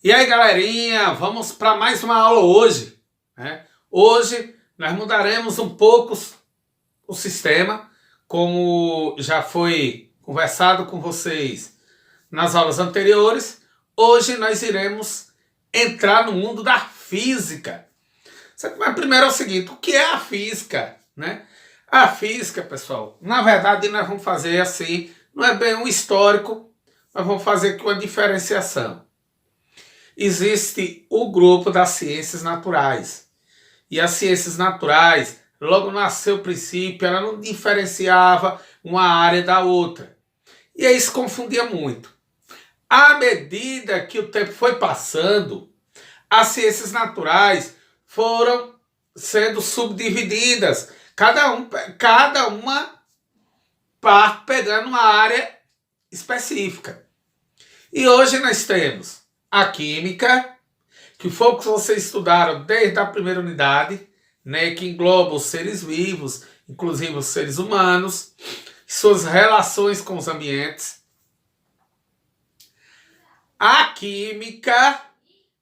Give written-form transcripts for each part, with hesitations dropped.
E aí, galerinha, vamos para mais uma aula hoje, né? Hoje nós mudaremos um pouco o sistema, como já foi conversado com vocês nas aulas anteriores. Hoje nós iremos entrar no mundo da física. Mas primeiro é o seguinte, o que é a física, né? A física, pessoal, na verdade nós vamos fazer assim, não é bem um histórico, nós vamos fazer aqui uma diferenciação. Existe o grupo das ciências naturais. E as ciências naturais, logo no seu princípio, ela não diferenciava uma área da outra. E aí se confundia muito. À medida que o tempo foi passando, as ciências naturais foram sendo subdivididas. Cada uma parte pegando uma área específica. E hoje nós temos a química, que foi o que vocês estudaram desde a primeira unidade, né, que engloba os seres vivos, inclusive os seres humanos, suas relações com os ambientes. A química,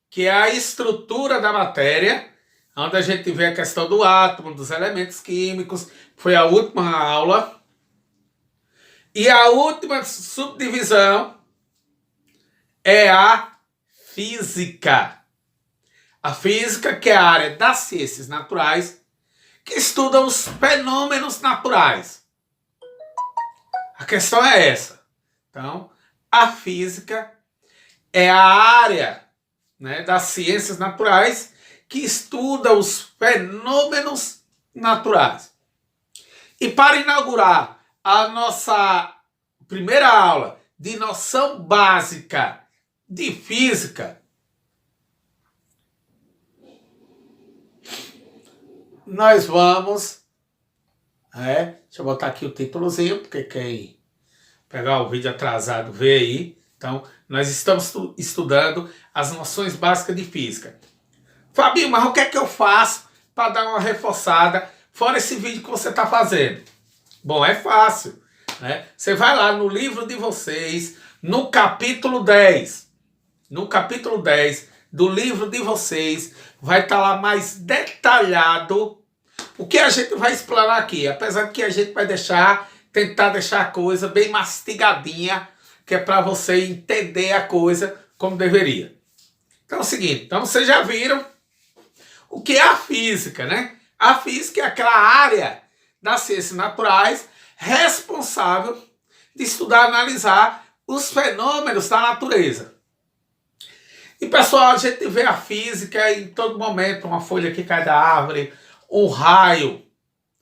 que é a estrutura da matéria, onde a gente vê a questão do átomo, dos elementos químicos, foi a última aula. E a última subdivisão é a física. A física, que é a área das ciências naturais, que estuda os fenômenos naturais. A questão é essa. Então, a física é a área, né, das ciências naturais que estuda os fenômenos naturais. E para inaugurar a nossa primeira aula de noção básica de física, nós vamos... deixa eu botar aqui o títulozinho, porque quem pegar o vídeo atrasado vê aí. Então, nós estamos estudando as noções básicas de física. Fabinho, mas o que é que eu faço para dar uma reforçada fora esse vídeo que você está fazendo? Bom, é fácil, né? Você vai lá no livro de vocês, no capítulo 10. No capítulo 10 do livro de vocês, vai estar lá mais detalhado o que a gente vai explanar aqui. Apesar que a gente vai tentar deixar a coisa bem mastigadinha, que é para você entender a coisa como deveria. Então é o seguinte, então vocês já viram o que é a física, né? A física é aquela área das ciências naturais responsável de estudar e analisar os fenômenos da natureza. E pessoal, a gente vê a física em todo momento, uma folha que cai da árvore, um raio,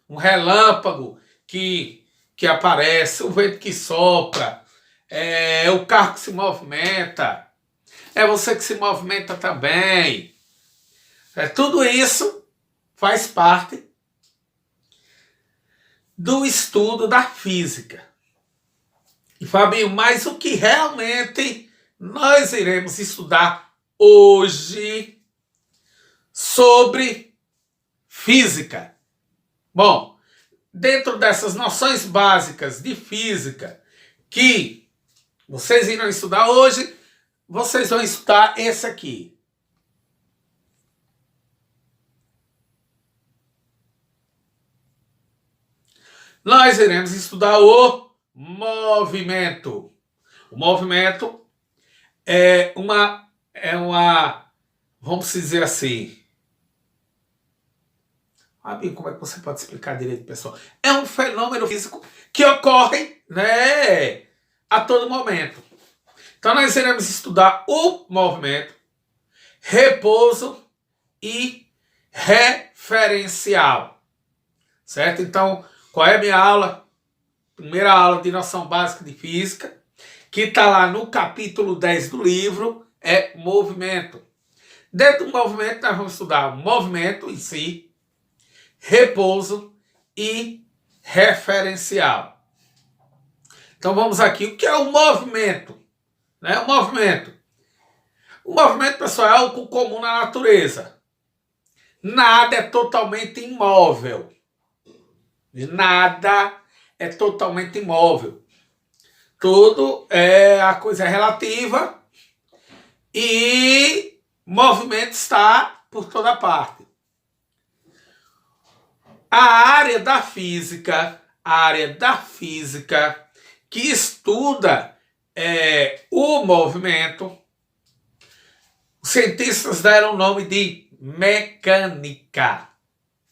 um relâmpago que aparece, o vento que sopra, o carro que se movimenta, é você que se movimenta também. Tudo isso faz parte do estudo da física. E Fabinho, mas o que realmente nós iremos estudar hoje sobre física? Bom, dentro dessas noções básicas de física que vocês irão estudar hoje, vocês vão estudar esse aqui. Nós iremos estudar o movimento. O movimento é uma, vamos dizer assim, como é que você pode explicar direito, pessoal? É um fenômeno físico que ocorre, né, a todo momento. Então nós iremos estudar o movimento, repouso e referencial. Certo? Então, qual é a minha aula? Primeira aula de noção básica de física, que está lá no capítulo 10 do livro, é movimento. Dentro do movimento, nós vamos estudar o movimento em si, repouso e referencial. Então vamos aqui. O que é o movimento? Né? O movimento, pessoal, é algo comum na natureza. Nada é totalmente imóvel. Nada é totalmente imóvel. Tudo a coisa é relativa e movimento está por toda parte. A área da física que estuda o movimento, os cientistas deram o nome de mecânica.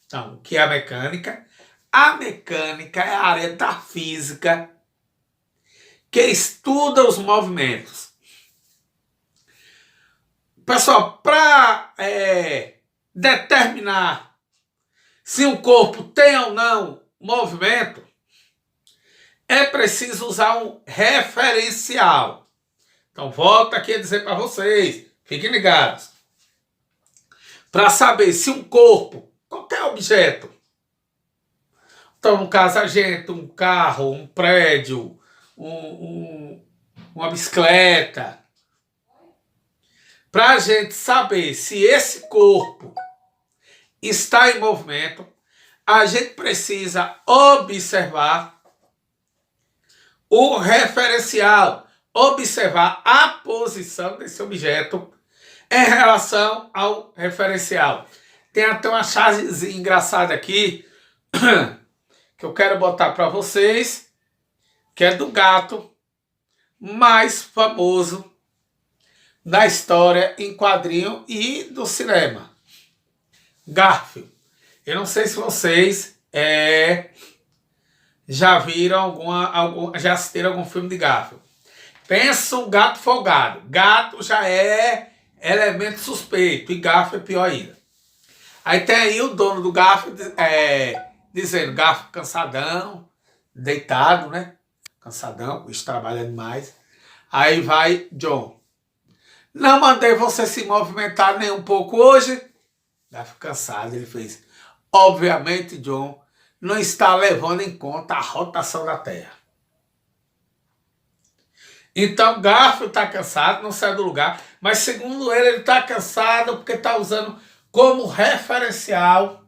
Então, o que é a mecânica? A mecânica é a área da física que estuda os movimentos. Pessoal, para determinar se o corpo tem ou não movimento, é preciso usar um referencial. Então, volto aqui a dizer para vocês, fiquem ligados. Para saber se um corpo, qualquer objeto, então, no caso, a gente, um carro, um prédio, uma bicicleta, para a gente saber se esse corpo está em movimento, a gente precisa observar o referencial, observar a posição desse objeto em relação ao referencial. Tem até uma chavezinha engraçada aqui que eu quero botar para vocês, que é do gato mais famoso da história em quadrinho e do cinema. Garfield. Eu não sei se vocês já viram já assistiram algum filme de Garfield. Pensa um gato folgado. Gato já é elemento suspeito e Garfield é pior ainda. Aí tem aí o dono do Garfield dizendo, Garfield cansadão, deitado, né? Cansadão, o bicho trabalha demais. Aí vai John. Não mandei você se movimentar nem um pouco hoje. Garfield cansado, ele fez. Obviamente, John não está levando em conta a rotação da Terra. Então, Garfield está cansado, não sai do lugar. Mas, segundo ele está cansado porque está usando como referencial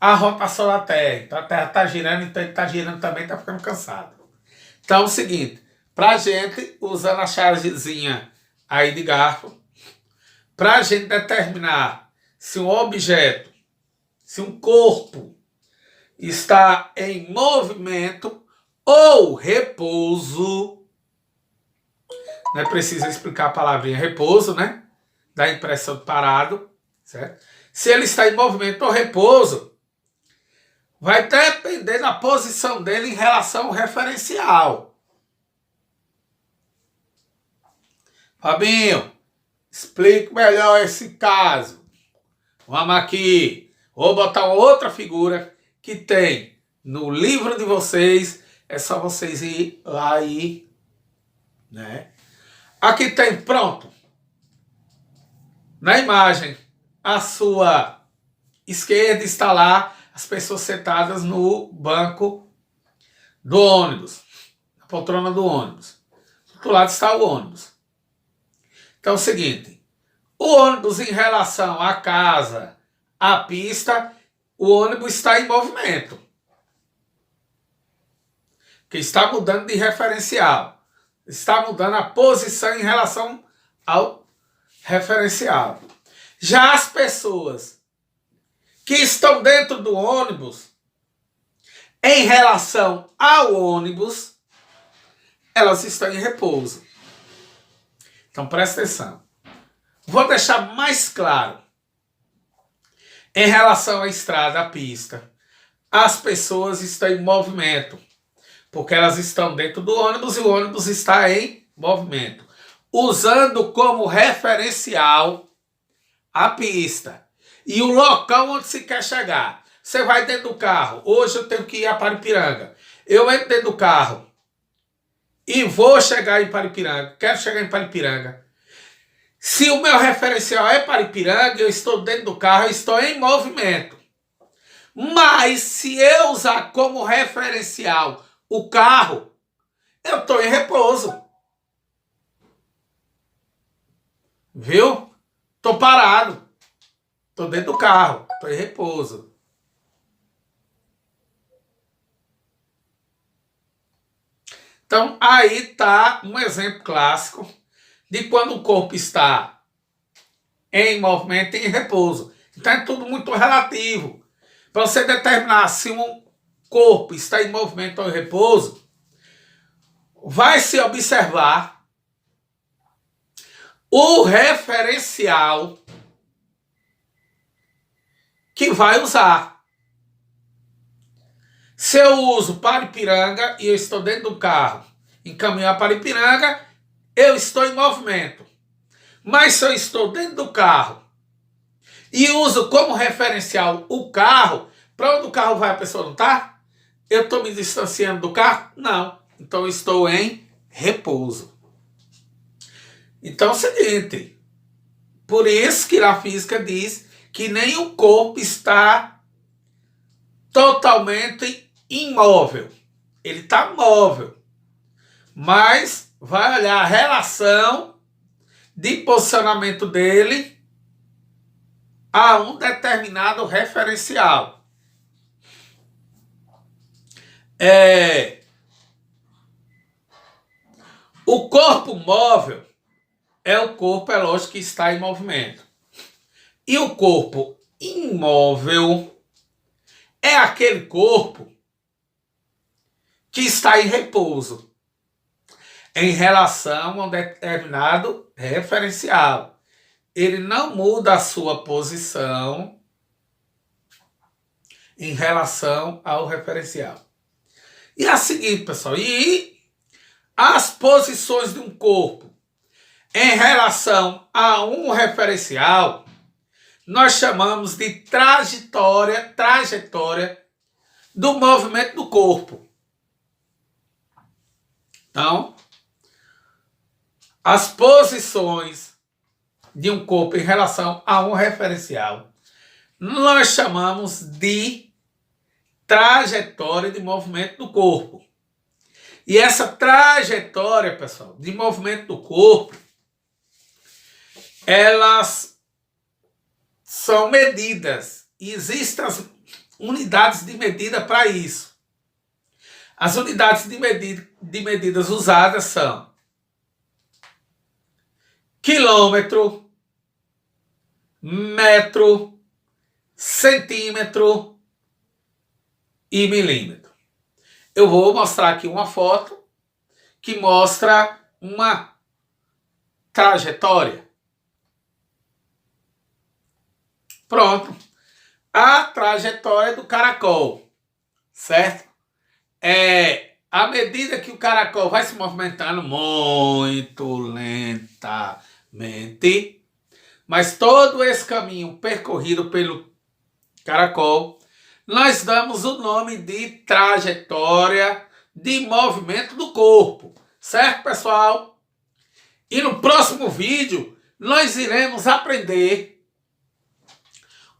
a rotação da Terra. Então, a Terra está girando, então ele está girando também, está ficando cansado. Então, é o seguinte, para a gente, usando a chavezinha aí de Garfield, para a gente determinar se um objeto, se um corpo está em movimento ou repouso, não é preciso explicar a palavrinha repouso, né? Dá impressão de parado, certo? Se ele está em movimento ou repouso, vai depender da posição dele em relação ao referencial. Fabinho, explique melhor esse caso. Vamos aqui. Vou botar uma outra figura que tem no livro de vocês. É só vocês ir lá e... né? Aqui tem, pronto. Na imagem, à sua esquerda está lá as pessoas sentadas no banco do ônibus. Na poltrona do ônibus. Do outro lado está o ônibus. Então é o seguinte. O ônibus em relação à casa, à pista, o ônibus está em movimento. Que está mudando de referencial. Está mudando a posição em relação ao referencial. Já as pessoas que estão dentro do ônibus, em relação ao ônibus, elas estão em repouso. Então presta atenção. Vou deixar mais claro. Em relação à estrada, à pista, as pessoas estão em movimento, porque elas estão dentro do ônibus e o ônibus está em movimento. Usando como referencial a pista e o local onde se quer chegar. Você vai dentro do carro. Hoje eu tenho que ir a Paripiranga. Eu entro dentro do carro e vou chegar em Paripiranga. Quero chegar em Paripiranga. Se o meu referencial é Paripiranga, eu estou dentro do carro, eu estou em movimento. Mas se eu usar como referencial o carro, eu estou em repouso. Viu? Estou parado. Estou dentro do carro. Estou em repouso. Então, aí está um exemplo clássico de quando o corpo está em movimento e em repouso. Então é tudo muito relativo. Para você determinar se um corpo está em movimento ou em repouso, vai se observar o referencial que vai usar. Se eu uso para Ipiranga e eu estou dentro do carro em caminhar para Ipiranga, eu estou em movimento. Mas se eu estou dentro do carro e uso como referencial o carro, para onde o carro vai a pessoa não está? Eu estou me distanciando do carro? Não. Então eu estou em repouso. Então é o seguinte, por isso que a física diz que nem o corpo está totalmente imóvel. Ele está móvel, mas vai olhar a relação de posicionamento dele a um determinado referencial. O corpo móvel é o corpo, é lógico, que está em movimento. E o corpo imóvel é aquele corpo que está em repouso em relação a um determinado referencial. Ele não muda a sua posição em relação ao referencial. E é o seguinte, pessoal, e as posições de um corpo em relação a um referencial, nós chamamos de trajetória do movimento do corpo. Então, as posições de um corpo em relação a um referencial, nós chamamos de trajetória de movimento do corpo. E essa trajetória, pessoal, de movimento do corpo, elas são medidas. E existem as unidades de medida para isso. As unidades de medidas usadas são quilômetro, metro, centímetro e milímetro. Eu vou mostrar aqui uma foto que mostra uma trajetória. Pronto. A trajetória do caracol, certo? À medida que o caracol vai se movimentando muito lentamente, mas todo esse caminho percorrido pelo caracol, nós damos o nome de trajetória de movimento do corpo, certo, pessoal? E no próximo vídeo, nós iremos aprender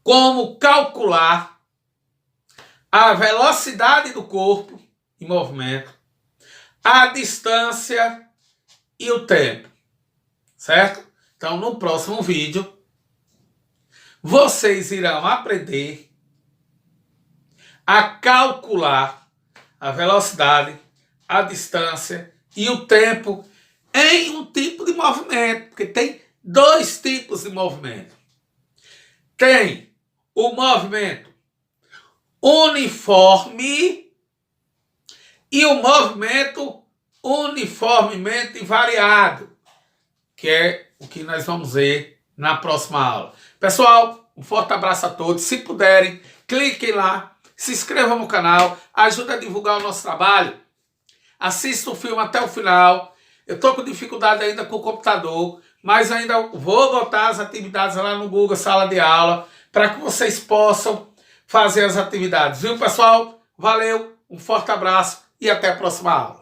como calcular a velocidade do corpo em movimento, a distância e o tempo, certo? Então, no próximo vídeo, vocês irão aprender a calcular a velocidade, a distância e o tempo em um tipo de movimento, porque tem dois tipos de movimento. Tem o movimento uniforme e o movimento uniformemente variado, que é o que nós vamos ver na próxima aula. Pessoal, um forte abraço a todos. Se puderem, cliquem lá, se inscrevam no canal, ajuda a divulgar o nosso trabalho. Assista o filme até o final. Eu estou com dificuldade ainda com o computador, mas ainda vou botar as atividades lá no Google Sala de Aula para que vocês possam fazer as atividades. Viu, pessoal? Valeu, um forte abraço e até a próxima aula.